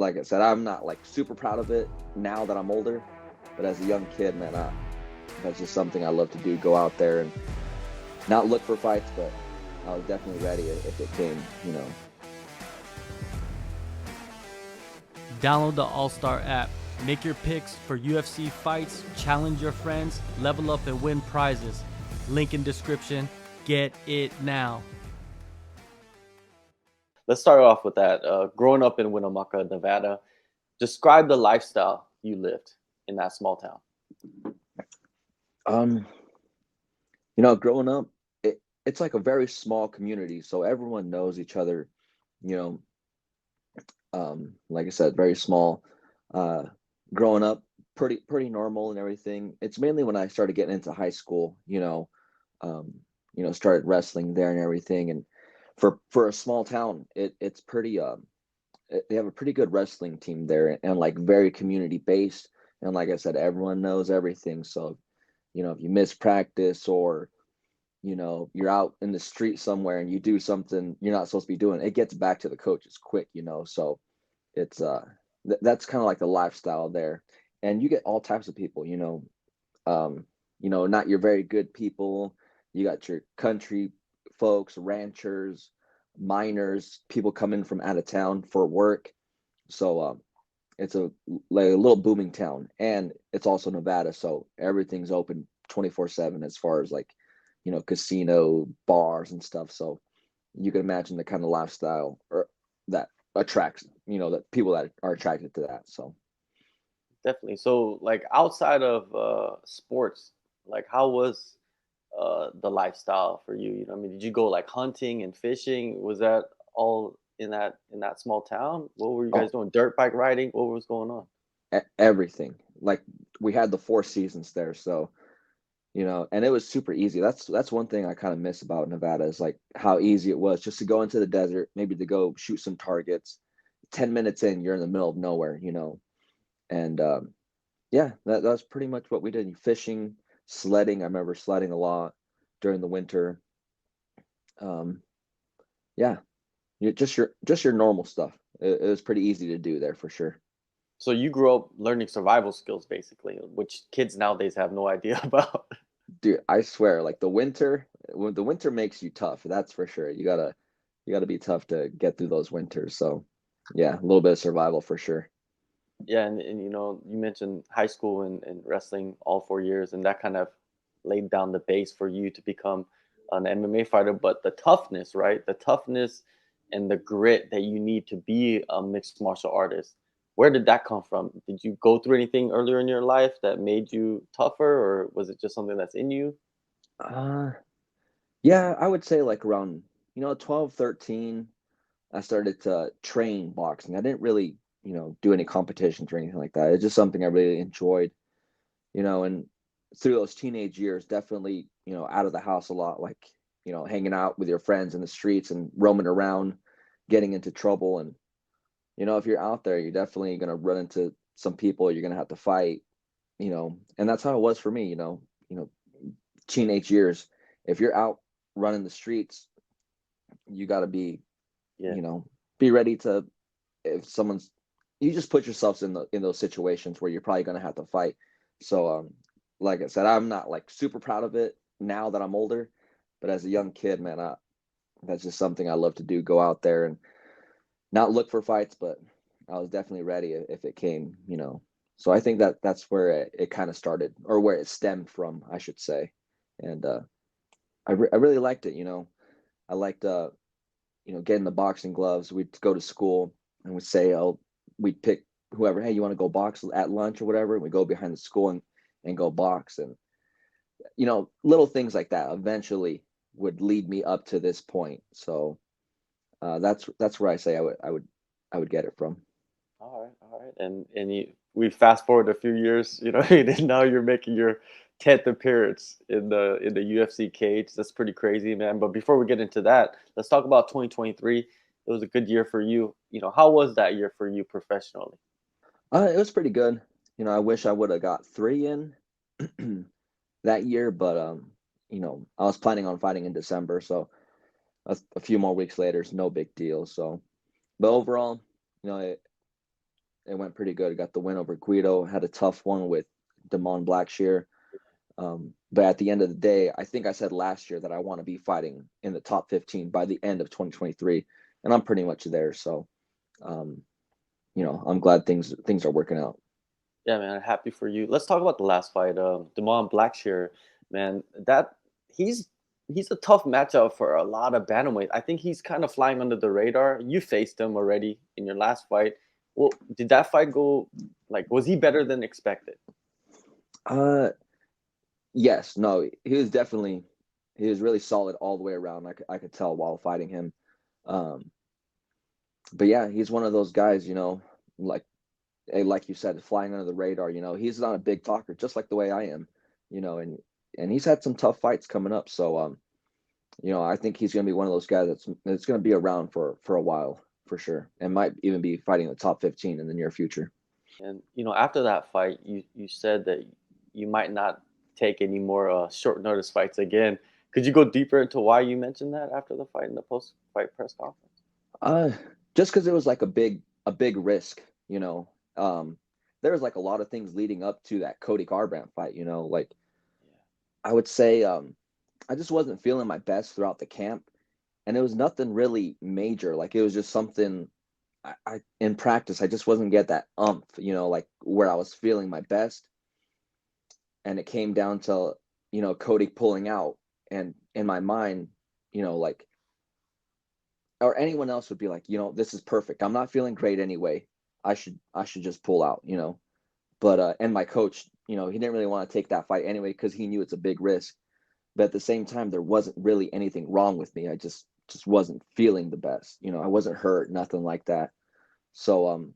like I said, I'm not like super proud of it now that I'm older, but as a young kid, man, that's just something I love to do. Go out there and not look for fights, but I was definitely ready if it came. Download the AllStar app. Make your picks for UFC fights, challenge your friends, level up and win prizes. Link in description. Get it now. Let's start off with that. Growing up in Winnemucca, Nevada, describe the lifestyle you lived in that small town. Um, growing up, it's like a very small community, so everyone knows each other. You like I said, very small. Uh, Growing up, pretty normal and everything. It's mainly when I started getting into high school, started wrestling there and everything. And for a small town, it's pretty they have a pretty good wrestling team there, and like very community based. And like I said, everyone knows everything. So, if you miss practice or you're out in the street somewhere and you do something you're not supposed to be doing, it gets back to the coaches quick. So it's that's kind of like the lifestyle there. And you get all types of people, not your very good people. You got your country folks, ranchers, miners, people coming from out of town for work. So it's like a little booming town, and it's also Nevada, so everything's open 24/7 as far as like casino, bars, and stuff. So you can imagine the kind of lifestyle or that attracts that people that are attracted to that. So Definitely. So, like outside of sports, like how was the lifestyle for you? I mean, did you go like hunting and fishing? Was that all in that small town? What were you guys oh, doing? Dirt bike riding? What was going on? everything, like we had the four seasons there. So and it was super easy. That's one thing I kind of miss about Nevada, is like how easy it was just to go into the desert, maybe to go shoot some targets. 10 minutes in, you're in the middle of nowhere. And yeah, that's pretty much what we did. Fishing, sledding. I remember sledding a lot during the winter. Um, yeah, just your normal stuff. It was pretty easy to do there for sure. So you grew up learning survival skills, basically, which kids nowadays have no idea about. Dude, I swear, like when the winter makes you tough, that's for sure. You gotta be tough to get through those winters. So yeah, a little bit of survival for sure. Yeah, and you mentioned high school and wrestling all 4 years, and that kind of laid down the base for you to become an MMA fighter. But the toughness, right? The toughness and the grit that you need to be a mixed martial artist. Where did that come from? Did you go through anything earlier in your life that made you tougher, or was it just something that's in you? Uh yeah, I would say like around 12, 13, I started to train boxing. I didn't really, do any competitions or anything like that. It's just something I really enjoyed, and through those teenage years, definitely, out of the house a lot, like, hanging out with your friends in the streets and roaming around, getting into trouble. And, if you're out there, you're definitely going to run into some people you're going to have to fight, and that's how it was for me, teenage years. If you're out running the streets, you got to be, Yeah. you know, be ready to, if someone's, you just put yourselves in those situations where you're probably going to have to fight. So like I said, I'm not like super proud of it now that I'm older, but as a young kid, man, that's just something I love to do. Go out there and not look for fights, but I was definitely ready if it came. So I think that's where it kind of started, or where it stemmed from, I should say. And I really liked it. I liked getting the boxing gloves. We'd go to school and we'd say, oh, we'd pick whoever, hey, you want to go box at lunch or whatever, and we go behind the school and go box. And little things like that eventually would lead me up to this point. So that's where I say I would get it from. All right, and we fast forward a few years, and now you're making your 10th appearance in the UFC cage. That's pretty crazy, man. But before we get into that, let's talk about 2023. It was a good year for you. How was that year for you professionally? It was pretty good. I wish I would have got three in that year, but I was planning on fighting in December, so a few more weeks later is no big deal. So, but overall, you know, it went pretty good. Got the win over Guido. Had a tough one with Damon Blackshear. But at the end of the day, I think I said last year that I want to be fighting in the top 15 by the end of 2023, and I'm pretty much there. So, I'm glad things are working out. Yeah, man, happy for you. Let's talk about the last fight. Damon Blackshear, man, that he's he's a tough matchup for a lot of bantamweight. I think he's kind of flying under the radar. You faced him already in your last fight. Well, did that fight go like? Was he better than expected? Uh, yes, no, he was really solid all the way around. I could tell while fighting him. Um, but yeah, he's one of those guys, like like you said, flying under the radar. He's not a big talker, just like the way I am. And he's had some tough fights coming up. So I think he's going to be one of those guys that's going to be around for a while for sure, and might even be fighting the top 15 in the near future. And after that fight, you said that you might not take any more short notice fights again. Could you go deeper into why you mentioned that after the fight in the post fight press conference? Uh, just because it was like a big risk. There was like a lot of things leading up to that Cody Garbrandt fight. Like I would say, I just wasn't feeling my best throughout the camp, and it was nothing really major. Like it was just something. I in practice, I just wasn't get that like where I was feeling my best, and it came down to Cody pulling out, and in my mind, like, or anyone else would be like, this is perfect. I'm not feeling great anyway. I should just pull out, But and my coach, he didn't really want to take that fight anyway because he knew it's a big risk. But at the same time, there wasn't really anything wrong with me. I just wasn't feeling the best. I wasn't hurt, nothing like that. So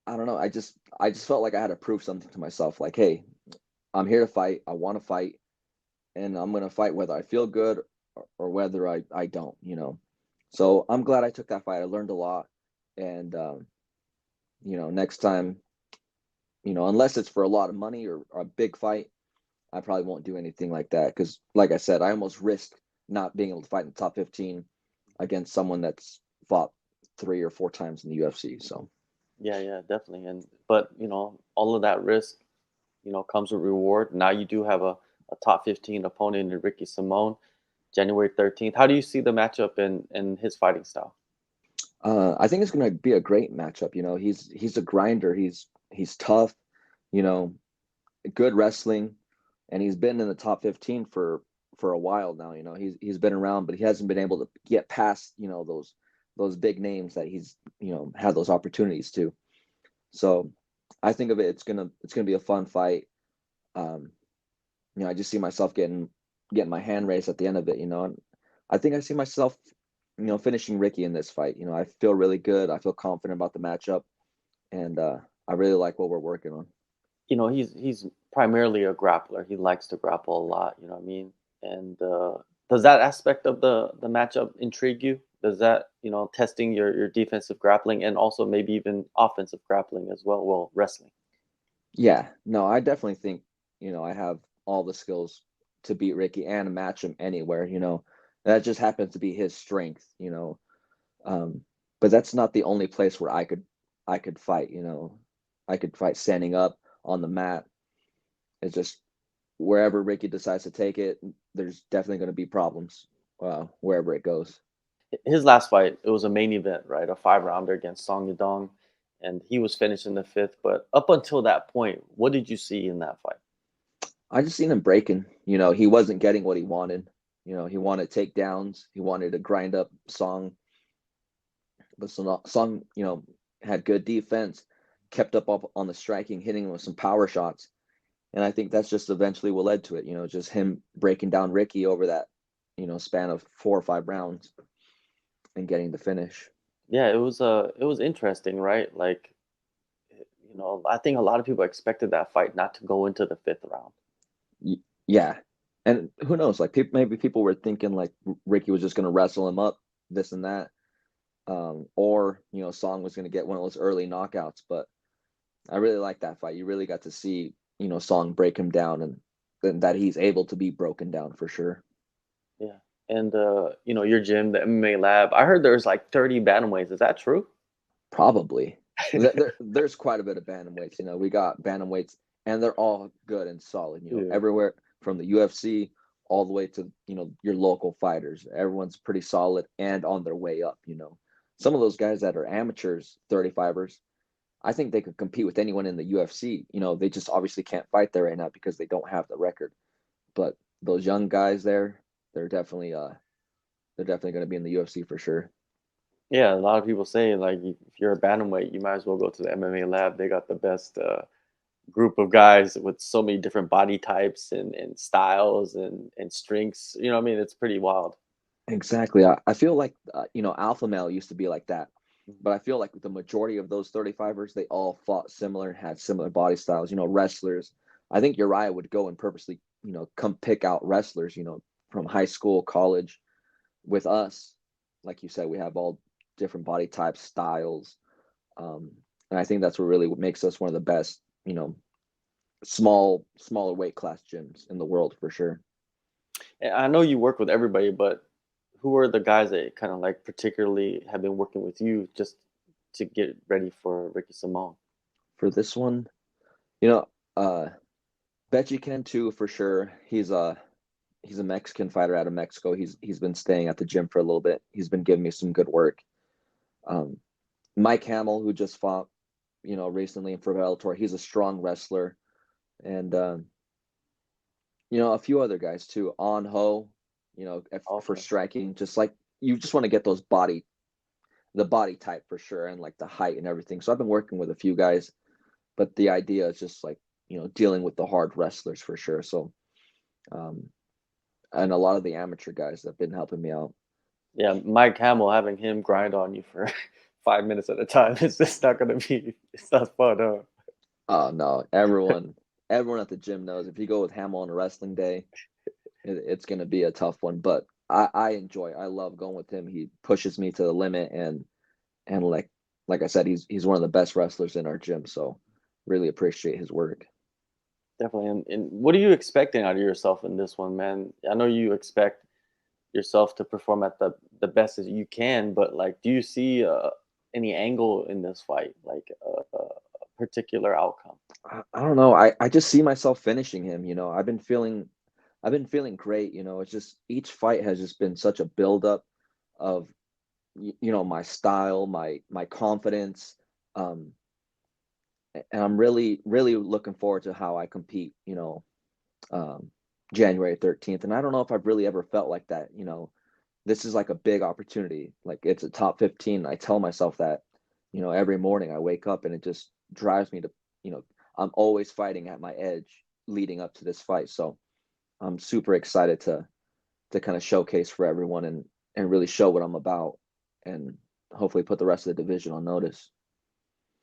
I don't know. I just felt like I had to prove something to myself. Like, hey, I'm here to fight. I want to fight, and I'm gonna fight whether I feel good or whether I don't. So I'm glad I took that fight. I learned a lot, and next time, unless it's for a lot of money or a big fight, I probably won't do anything like that because, like I said, I almost risked not being able to fight in the top 15 against someone that's fought 3 or 4 times in the UFC. So Yeah, definitely. And but all of that risk, comes with reward. Now you do have a top 15 opponent in Ricky Simone, January 13th. How do you see the matchup in his fighting style? I think it's going to be a great matchup. He's a grinder. He's tough. You know, good wrestling, and he's been in the top 15 for a while now. He's been around, but he hasn't been able to get past those big names that he's had those opportunities to. So I think of it, it's gonna be a fun fight. Um, I just see myself getting my hand raised at the end of it. And I think I see myself finishing Ricky in this fight. I feel really good. I feel confident about the matchup, and I really like what we're working on. He's primarily a grappler. He likes to grapple a lot. You know what I mean? And does that aspect of the matchup intrigue you? Does that testing your defensive grappling and also maybe even offensive grappling as well? Well, wrestling. Yeah, no, I definitely think I have all the skills to beat Ricky and match him anywhere. That just happens to be his strength. Um, but that's not the only place where I could fight. I could fight standing up on the mat. It's just wherever Ricky decides to take it, there's definitely going to be problems wherever it goes. His last fight, it was a main event, right? A 5 rounder against Song Yadong, and he was finished in the fifth. But up until that point, what did you see in that fight? I just seen him breaking. He wasn't getting what he wanted. He wanted takedowns. He wanted to grind up Song, but Song, had good defense, kept up on the striking, hitting him with some power shots, and I think that's just eventually what led to it. Just him breaking down Ricky over that, span of 4 or 5 rounds and getting the finish. Yeah, it was interesting, right? Like, I think a lot of people expected that fight not to go into the fifth round. Yeah, and who knows? Like maybe people were thinking like Ricky was just going to wrestle him up, this and that, or Song was going to get one of those early knockouts. But I really like that fight. You really got to see Song break him down, and that he's able to be broken down for sure. Yeah. And your gym, the MMA Lab, I heard there's like 30 bantamweights. Is that true? Probably. There's quite a bit of bantamweights. We got bantamweights, and they're all good and solid. Yeah. Everywhere from the UFC all the way to your local fighters. Everyone's pretty solid and on their way up. Some of those guys that are amateurs, 35ers, I think they could compete with anyone in the UFC. They just obviously can't fight there right now because they don't have the record. But those young guys there, they're definitely going to be in the UFC for sure. Yeah, a lot of people say like if you're a bantamweight, you might as well go to the MMA Lab. They got the best group of guys with so many different body types and styles and strengths. You know what I mean? It's pretty wild. Exactly. I feel like alpha male used to be like that, but I feel like the majority of those 35ers, they all fought similar, had similar body styles. Wrestlers. I think Uriah would go and purposely come pick out wrestlers from high school, college. With us, like you said, we have all different body types, styles, and I think that's what makes us one of the best smaller weight class gyms in the world for sure. And I know you work with everybody, but who are the guys that kind of like particularly have been working with you just to get ready for Ricky Simone? For this one, you know, uh, Betchy can too for sure. He's a Mexican fighter out of Mexico. He's been staying at the gym for a little bit. He's been giving me some good work. Um, Mike Hamill, who just fought, recently for Bellator, he's a strong wrestler, and a few other guys too. On Ho, for Okay. striking, just like you just want to get the body type for sure, and like the height and everything. So I've been working with a few guys, but the idea is just like dealing with the hard wrestlers for sure. So, um, and a lot of the amateur guys have been helping me out. Yeah, Mike Hamill, having him grind on you for 5 minutes at a time, it's just not gonna be. It's not fun, huh? Oh no, everyone at the gym knows if you go with Hamill on a wrestling day, it's going to be a tough one. But I love going with him. He pushes me to the limit, and like I said, he's one of the best wrestlers in our gym. So really appreciate his work. Definitely. And what are you expecting out of yourself in this one, man? I know you expect yourself to perform at the best as you can, but like, do you see any angle in this fight, like a particular outcome? I don't know. I just see myself finishing him. I've been feeling great. It's just each fight has just been such a buildup of my style, my confidence. Um, and I'm really, really looking forward to how I compete, um, January 13th. And I don't know if I've really ever felt like that. This is like a big opportunity. Like it's a top 15. I tell myself that, every morning I wake up and it just drives me to, I'm always fighting at my edge leading up to this fight. So I'm super excited to kind of showcase for everyone and really show what I'm about and hopefully put the rest of the division on notice.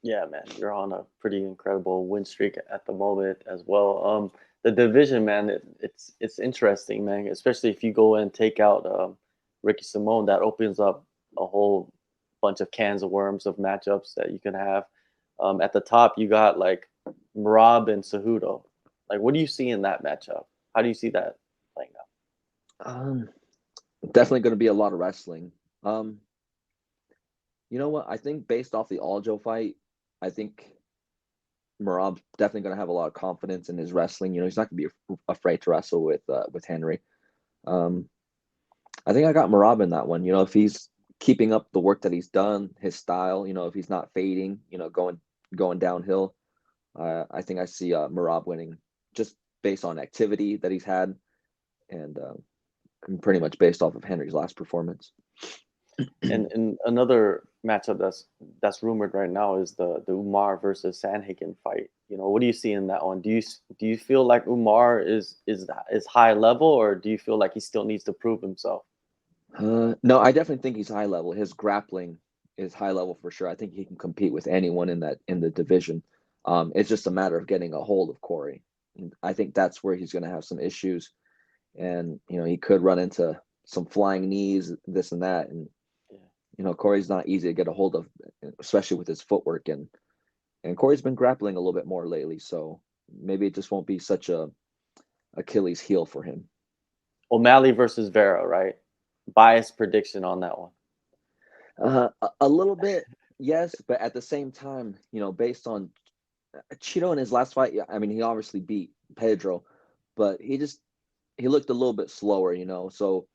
Yeah, man, you're on a pretty incredible win streak at the moment as well. The division, man, it's interesting, man. Especially if you go and take out Ricky Simone, that opens up a whole bunch of cans of worms of matchups that you can have. At the top, you got like Merab and Cejudo. Like, what do you see in that matchup? How do you see that playing out? Um, Definitely going to be a lot of wrestling. Um, you know what? I think based off the Aljo fight, I think Merab's definitely going to have a lot of confidence in his wrestling. He's not going to be afraid to wrestle with Henry. Um, I think I got Merab in that one. If he's keeping up the work that he's done, his style, if he's not fading, going downhill, I think I see Merab winning just based on activity that he's had and pretty much based off of Henry's last performance. And another matchup that's rumored right now is the Umar versus Sanhagen fight. What do you see in that one? Do you feel like Umar is high level, or do you feel like he still needs to prove himself? No, I definitely think he's high level. His grappling is high level for sure. I think he can compete with anyone in the division. It's just a matter of getting a hold of Corey. And I think that's where he's going to have some issues, and he could run into some flying knees, this and that, and Yeah. Corey's not easy to get a hold of, especially with his footwork, and Corey's been grappling a little bit more lately, so maybe it just won't be such a Achilles heel for him. O'Malley versus Vera, right? Biased prediction on that one. A little bit, Yes, but at the same time, based on Cheeto in his last fight, yeah, I mean, he obviously beat Pedro, but he looked a little bit slower, So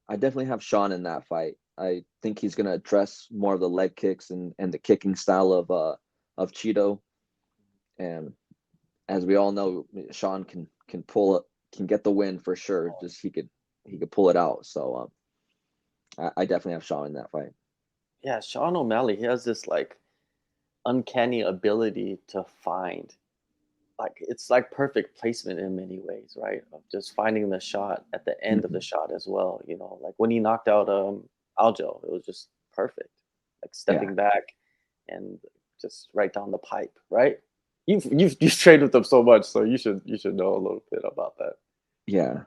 I definitely have Sean in that fight. I think he's gonna address more of the leg kicks and the kicking style of Cheeto. And as we all know, Sean can get the win for sure. Just he could pull it out. So I definitely have Sean in that fight. Yeah, Sean O'Malley, he has this like uncanny ability to find, like it's like perfect placement in many ways, right? Of just finding the shot at the end of the Mhm. shot as well. Like when he knocked out Aljo, it was just perfect. Like Yeah, stepping back and just right down the pipe, right? You've trained with them so much, so you should know a little bit about that. yeah.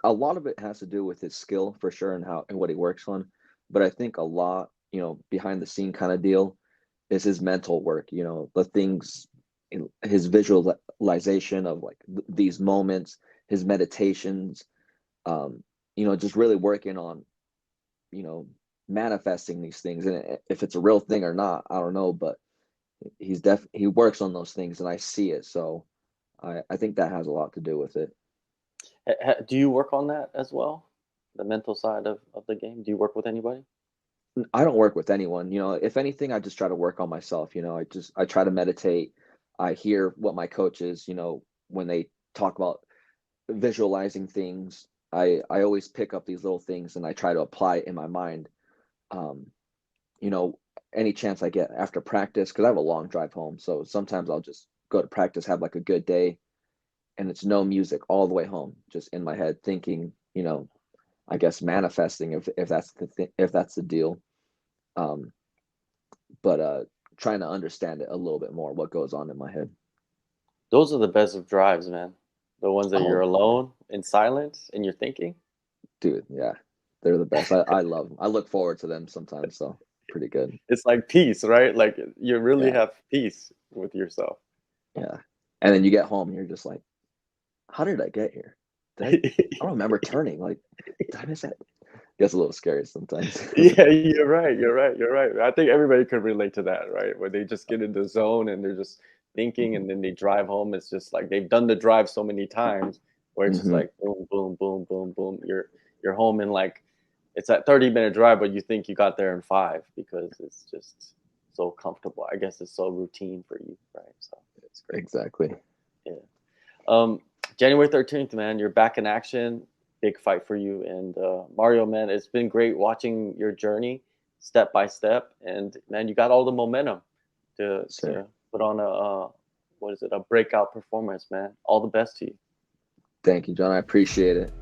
A lot of it has to do with his skill for sure and what he works on, but I think a lot, behind the scene kind of deal is his mental work. The things, his visualization of like these moments, his meditations, um, just really working on, you know, manifesting these things. And if it's a real thing or not, I don't know, but he works on those things and I see it. So I think that has a lot to do with it. Do you work on that as well? The mental side of the game? Do you work with anybody? I don't work with anyone. If anything, I just try to work on myself. I try to meditate. I hear what my coaches, when they talk about visualizing things, I always pick up these little things and I try to apply it in my mind. Um, you know, any chance I get after practice, because I have a long drive home. So sometimes I'll just go to practice, have like a good day, and it's no music all the way home, just in my head thinking, I guess manifesting if that's if that's the deal. Um, but trying to understand it a little bit more, what goes on in my head. Those are the best of drives, man. The ones that you're Oh, alone in silence and you're thinking. dude, yeah, they're the best. I love them. I look forward to them sometimes. So pretty good. It's like peace, right? Like you really Yeah, have peace with yourself. yeah. And then you get home and you're just like, how did I get here? I don't remember turning. Like, did I miss that? Gets a little scary sometimes. Yeah, you're right. You're right. You're right. I think everybody could relate to that, right? Where they just get in the zone and they're just thinking, and then they drive home. It's just like they've done the drive so many times, where it's just Hmm. like boom, boom, boom, boom, boom. You're home in like it's a 30-minute drive, but you think you got there in 5 because it's just so comfortable. I guess it's so routine for you, right? So it's great. Exactly. Yeah. Um, January 13th, man, you're back in action. Big fight for you. And Mario, man, it's been great watching your journey step by step. And man, you got all the momentum to Sir. to put on what is it, a breakout performance, man. All the best to you. Thank you, John. I appreciate it.